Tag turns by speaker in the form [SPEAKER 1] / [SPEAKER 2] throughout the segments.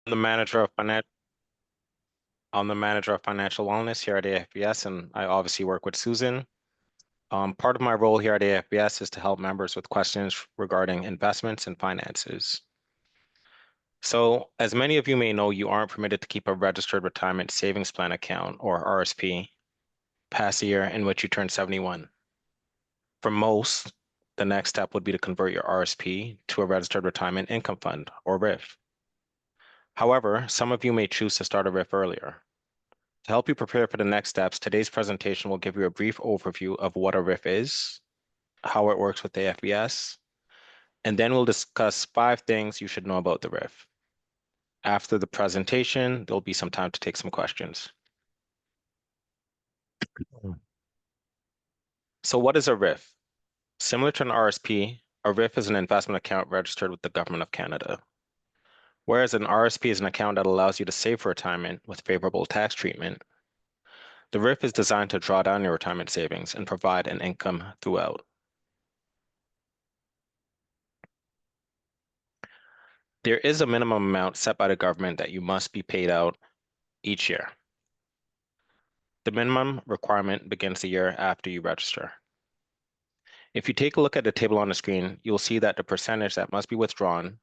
[SPEAKER 1] the manager of I'm the manager of financial wellness here at AFBS, and I obviously work with Susan. Part of my role here at AFBS is to help members with questions regarding investments and finances. So, as many of you may know, you aren't permitted to keep a registered retirement savings plan account, or RSP, past the year in which you turn 71. For most, the next step would be to convert your RSP to a registered retirement income fund, or RRIF. However, some of you may choose to start a RRIF earlier. To help you prepare for the next steps, today's presentation will give you a brief overview of what a RRIF is, how it works with AFBS, and then we'll discuss 5 things you should know about the RRIF. After the presentation, there'll be some time to take some questions. So what is a RRIF? Similar to an RSP, a RRIF is an investment account registered with the Government of Canada. Whereas an RSP is an account that allows you to save for retirement with favorable tax treatment, the RRIF is designed to draw down your retirement savings and provide an income throughout. There is a minimum amount set by the government that you must be paid out each year. The minimum requirement begins the year after you register. If you take a look at the table on the screen, you'll see that the percentage that must be withdrawn,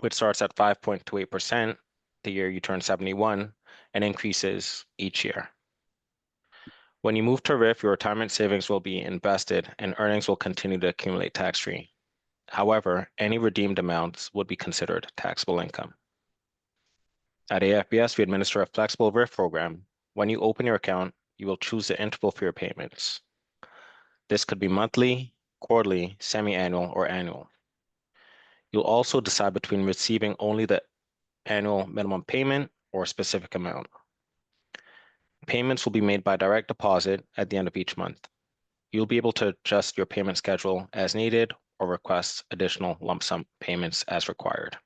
[SPEAKER 1] which starts at 5.28% the year you turn 71 and increases each year. When you move to RRIF, your retirement savings will be invested and earnings will continue to accumulate tax-free. However, any redeemed amounts would be considered taxable income. At AFBS, we administer a flexible RRIF program. When you open your account, you will choose the interval for your payments. This could be monthly, quarterly, semi-annual, or annual. You'll also decide between receiving only the annual minimum payment or a specific amount. Payments will be made by direct deposit at the end of each month. You'll be able to adjust your payment schedule as needed or request additional lump sum payments as required.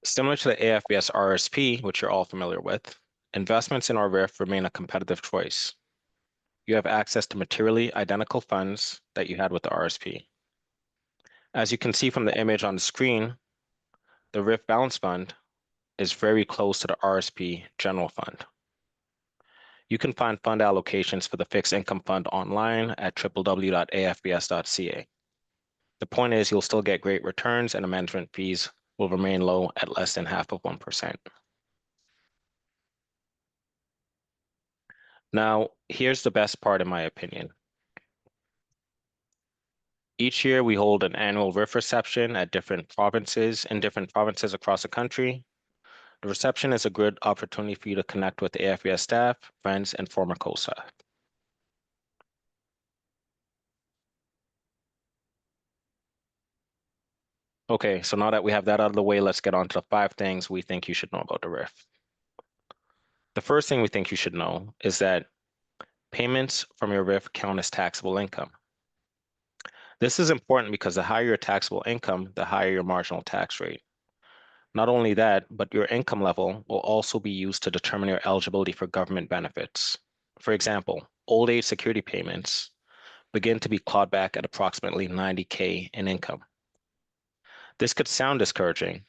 [SPEAKER 1] Similar to the AFBS RRSP, which you're all familiar with, investments in our RRIF remain a competitive choice. You have access to materially identical funds that you had with the RSP. As you can see from the image on the screen, the RRIF Balance Fund is very close to the RSP General Fund. You can find fund allocations for the Fixed Income Fund online at www.afbs.ca. The point is you'll still get great returns and the management fees will remain low at less than half of 1%. Now, here's the best part in my opinion. Each year we hold an annual RRIF reception at different provinces across the country. The reception is a good opportunity for you to connect with the AFBS staff, friends, and former co-staff. Okay, so now that we have that out of the way, let's get on to the 5 things we think you should know about the RRIF. The first thing we think you should know is that payments from your RRIF count as taxable income. This is important because the higher your taxable income, the higher your marginal tax rate. Not only that, but your income level will also be used to determine your eligibility for government benefits. For example, old age security payments begin to be clawed back at approximately $90K in income. This could sound discouraging,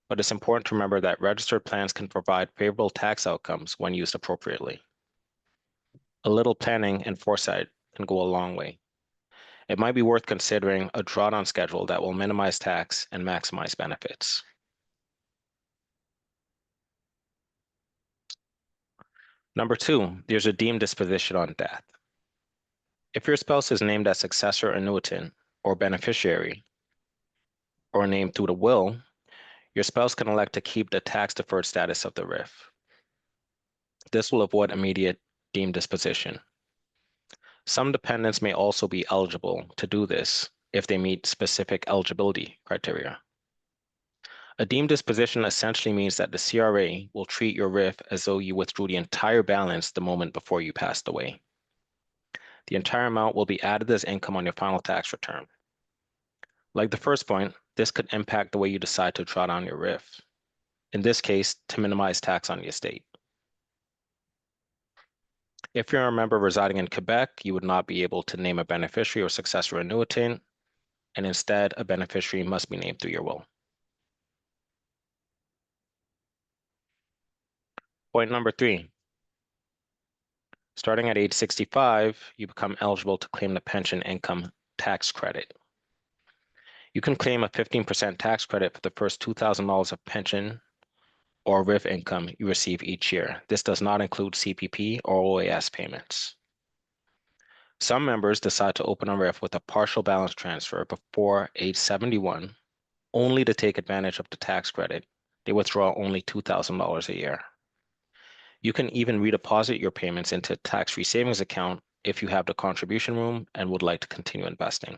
[SPEAKER 1] but it's important to remember that registered plans can provide favorable tax outcomes when used appropriately. A little planning and foresight can go a long way. It might be worth considering a drawdown schedule that will minimize tax and maximize benefits. Number 2, there's a deemed disposition on death. If your spouse is named as successor annuitant or beneficiary, or named through the will, your spouse can elect to keep the tax-deferred status of the RRIF. This will avoid immediate deemed disposition. Some dependents may also be eligible to do this if they meet specific eligibility criteria. A deemed disposition essentially means that the CRA will treat your RRIF as though you withdrew the entire balance the moment before you passed away. The entire amount will be added as income on your final tax return. Like the first point, this could impact the way you decide to draw down your RRIF. In this case, to minimize tax on the estate. If you're a member residing in Quebec, you would not be able to name a beneficiary or successor annuitant, and instead a beneficiary must be named through your will. Point number 3. Starting at age 65, you become eligible to claim the pension income tax credit. You can claim a 15% tax credit for the first $2,000 of pension or RRIF income you receive each year. This does not include CPP or OAS payments. Some members decide to open a RRIF with a partial balance transfer before age 71, only to take advantage of the tax credit. They withdraw only $2,000 a year. You can even redeposit your payments into a tax-free savings account if you have the contribution room and would like to continue investing.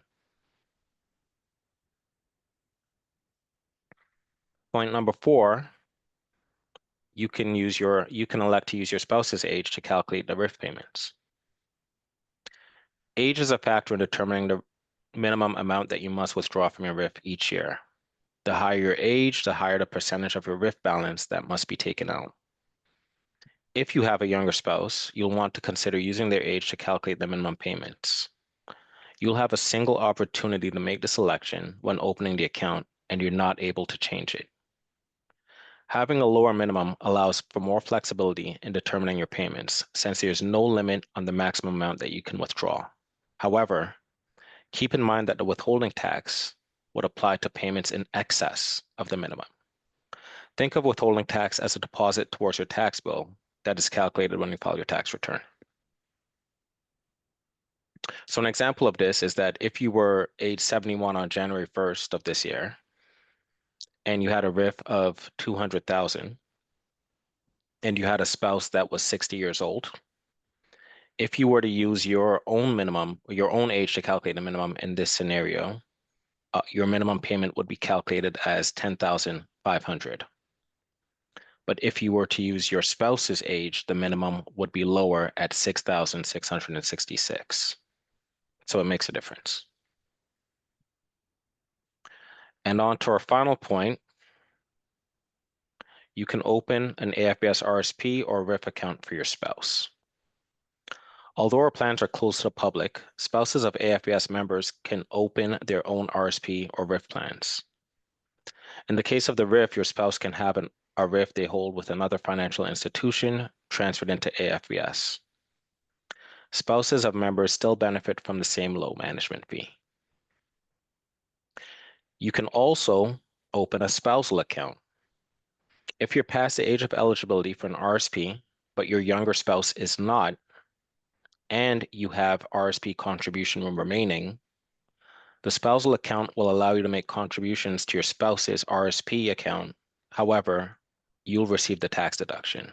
[SPEAKER 1] Point number 4, you can elect to use your spouse's age to calculate the RRIF payments. Age is a factor in determining the minimum amount that you must withdraw from your RRIF each year. The higher your age, the higher the percentage of your RRIF balance that must be taken out. If you have a younger spouse, you'll want to consider using their age to calculate the minimum payments. You'll have a single opportunity to make the selection when opening the account, and you're not able to change it. Having a lower minimum allows for more flexibility in determining your payments, since there's no limit on the maximum amount that you can withdraw. However, keep in mind that the withholding tax would apply to payments in excess of the minimum. Think of withholding tax as a deposit towards your tax bill that is calculated when you file your tax return. So an example of this is that if you were age 71 on January 1st of this year, and you had a RRIF of 200,000, and you had a spouse that was 60 years old, if you were to use your own minimum, or your own age to calculate the minimum in this scenario, your minimum payment would be calculated as 10,500. But if you were to use your spouse's age, the minimum would be lower at 6,666. So it makes a difference. And on to our final point, you can open an AFBS RRSP or RRIF account for your spouse. Although our plans are closed to the public, spouses of AFBS members can open their own RRSP or RRIF plans. In the case of the RRIF, your spouse can have a RRIF they hold with another financial institution transferred into AFBS. Spouses of members still benefit from the same low management fee. You can also open a spousal account. If you're past the age of eligibility for an RRSP, but your younger spouse is not, and you have RRSP contribution room remaining, the spousal account will allow you to make contributions to your spouse's RRSP account. However, you'll receive the tax deduction.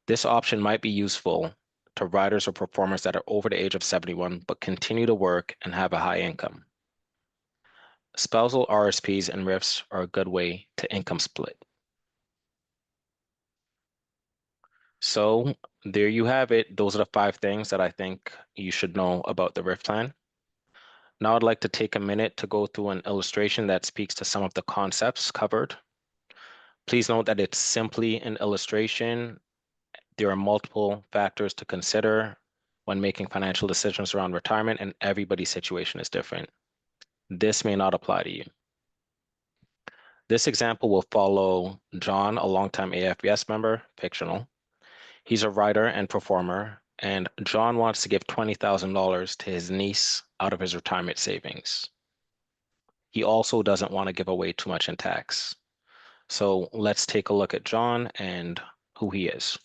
[SPEAKER 1] This option might be useful to riders or performers that are over the age of 71 but continue to work and have a high income. Spousal RRSPs and RRIFs are a good way to income split. So there you have it. Those are the 5 things that I think you should know about the RRIF plan. Now I'd like to take a minute to go through an illustration that speaks to some of the concepts covered. Please note that it's simply an illustration. There are multiple factors to consider when making financial decisions around retirement, and everybody's situation is different. This may not apply to you. This example will follow John, a longtime AFBS member, fictional. He's a writer and performer, and John wants to give $20,000 to his niece out of his retirement savings. He also doesn't want to give away too much in tax. So let's take a look at John and who he is.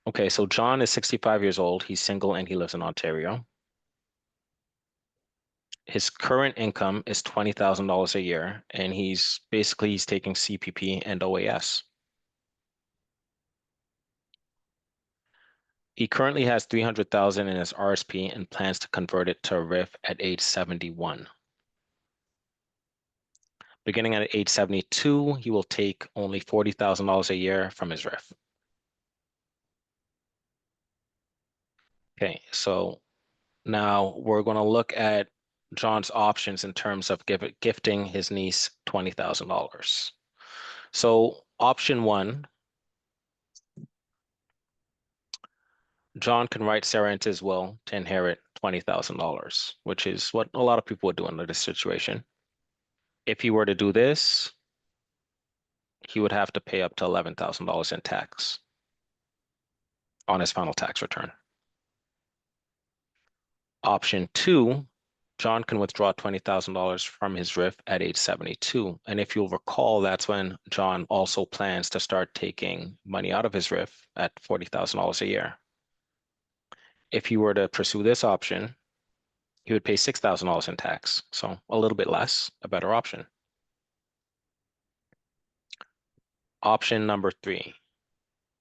[SPEAKER 1] Okay, so John is 65 years old. He's single and he lives in Ontario. His current income is $20,000 a year, and he's taking CPP and OAS. He currently has $300,000 in his RRSP and plans to convert it to a RRIF at age 71. Beginning at age 72, he will take only $40,000 a year from his RRIF. Okay, so now we're going to look at John's options in terms of gifting his niece $20,000. So option 1 John can write Sarah into his will to inherit $20,000, which is what a lot of people would do under this situation. If he were to do this, he would have to pay up to $11,000 in tax on his final tax return. Option 2, John can withdraw $20,000 from his RRIF at age 72. And if you'll recall, that's when John also plans to start taking money out of his RRIF at $40,000 a year. If he were to pursue this option, he would pay $6,000 in tax. So a little bit less, a better option. Option number 3,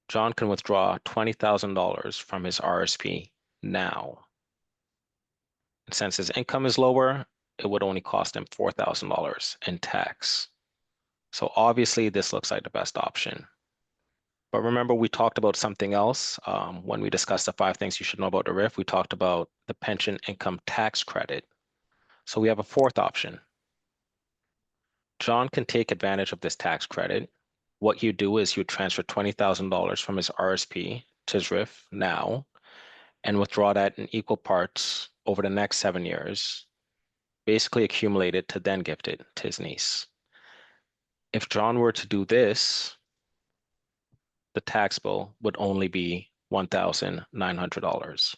[SPEAKER 1] John can withdraw $20,000 from his RRSP now. And since his income is lower, it would only cost him $4,000 in tax. So obviously this looks like the best option. But remember, we talked about something else when we discussed the 5 things you should know about the RRIF. We talked about the pension income tax credit. So we have a 4th option. John can take advantage of this tax credit. What you do is you transfer $20,000 from his RSP to his RRIF now and withdraw that in equal parts over the next 7 years, basically accumulate it to then gift it to his niece. If John were to do this, the tax bill would only be $1,900.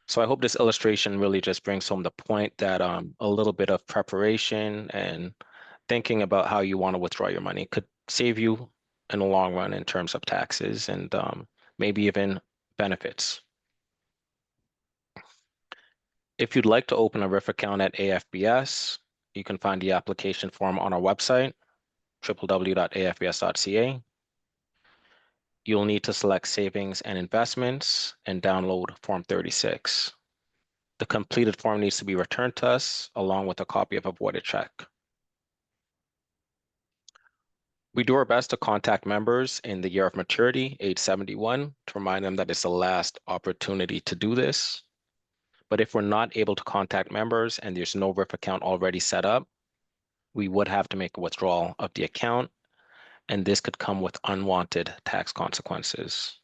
[SPEAKER 1] So I hope this illustration really just brings home the point that a little bit of preparation and thinking about how you want to withdraw your money could save you in the long run in terms of taxes and maybe even benefits. If you'd like to open a RRIF account at AFBS, you can find the application form on our website, www.afbs.ca. You'll need to select Savings and Investments and download Form 36. The completed form needs to be returned to us along with a copy of a voided check. We do our best to contact members in the year of maturity, age 71, to remind them that it's the last opportunity to do this. But if we're not able to contact members and there's no RRIF account already set up, we would have to make a withdrawal of the account, and this could come with unwanted tax consequences.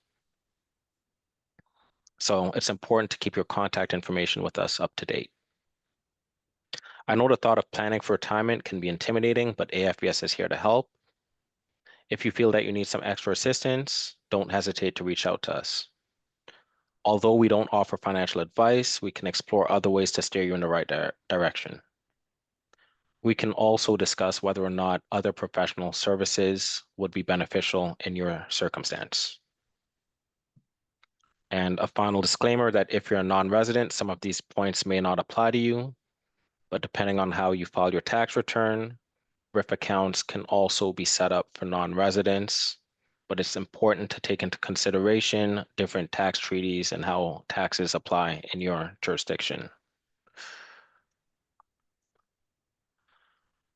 [SPEAKER 1] So it's important to keep your contact information with us up to date. I know the thought of planning for retirement can be intimidating, but AFBS is here to help. If you feel that you need some extra assistance, don't hesitate to reach out to us. Although we don't offer financial advice, we can explore other ways to steer you in the right direction. We can also discuss whether or not other professional services would be beneficial in your circumstance. And a final disclaimer that if you're a non-resident, some of these points may not apply to you, but depending on how you file your tax return, RRIF accounts can also be set up for non-residents, but it's important to take into consideration different tax treaties and how taxes apply in your jurisdiction.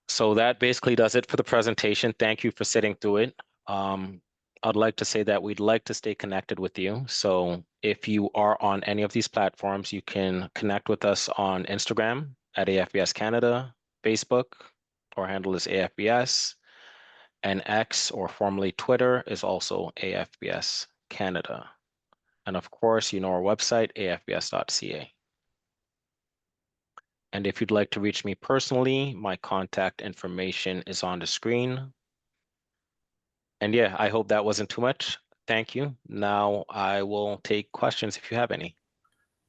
[SPEAKER 1] So that basically does it for the presentation. Thank you for sitting through it. I'd like to say that we'd like to stay connected with you. So if you are on any of these platforms, you can connect with us on Instagram at AFBS Canada, Facebook, our handle is AFBS, and X, or formerly Twitter, is also AFBS Canada. And of course, you know our website, afbs.ca. And if you'd like to reach me personally, my contact information is on the screen. And yeah, I hope that wasn't too much. Thank you. Now I will take questions if you have any.